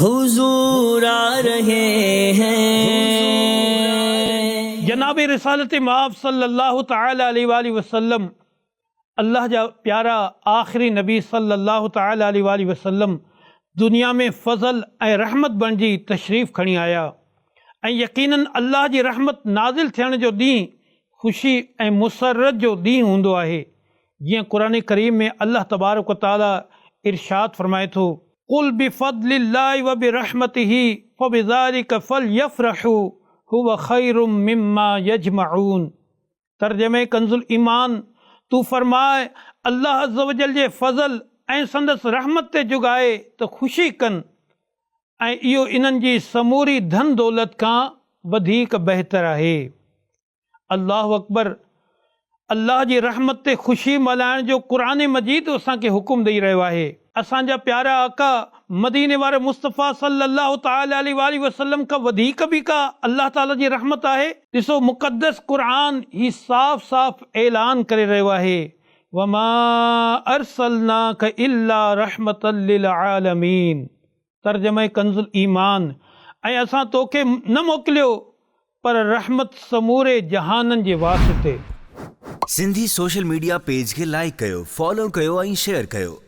हुजूर आ रहे हैं। जनाब रिसालत माब सल्लल्लाहु ताला अलैहि वसल्लम अल्लाह जा प्यारा आखिरी नबी सल्लल्लाहु ताला अलैहि वसल्लम दुनिया में फ़ज़ल ऐं रहमत बणिजी तशरीफ़ खणी आया ऐं यकीनन अल्लाह जी रहमत नाज़िल थियण जो ॾींहुं ख़ुशी ऐं मुसरत जो ॾींहुं हूंदो आहे। जीअं क़ुरान करीम में अल्लाह तबारक व तआला इरशाद फ़रमाए थो, कुल बिफ़ज़लिल्लाहि व बिरहमतिही फ़बिज़ालिका फ़लयफ़रहू हुव ख़ैरुम मिम्मा यजमऊन। तर्जमे कंज़ुल ईमान, तू फरमाए अल्लाह अज़्ज़ व जल जे फ़ज़ल ऐं संदसि रहमत ते जुगाए त ख़ुशी कनि ऐं इहो इन्हनि जी समूरी धन दौलत खां वधीक बहितर आहे। अल्लाहु अकबर। अल्लाह जी रहमत ते ख़ुशी मल्हाइण जो क़ुरान मजीद असांखे हुकुम ॾेई रहियो आहे। असांजा प्यारा आका मदीने वारे मुस्तफ़ा सल्लल्लाहु ताला अलैहि वसल्लम खां वधीक बि का अल्लाह ताला जी रहमत आहे। ॾिसो मुक़द्दस क़ुरान ही साफ़ साफ़ ऐलान करे रहियो आहे, वमा अरसलनाक इल्ला रहमतल लिल आलमीन। तर्जमे कंज़ुल ईमान, ऐं असां तोखे न मोकिलियो पर रहमत समूरे जहाननि जे वास्ते। सिंधी सोशल मीडिया पेज खे लाइक कयो, फॉलो कयो ऐं शेयर कयो।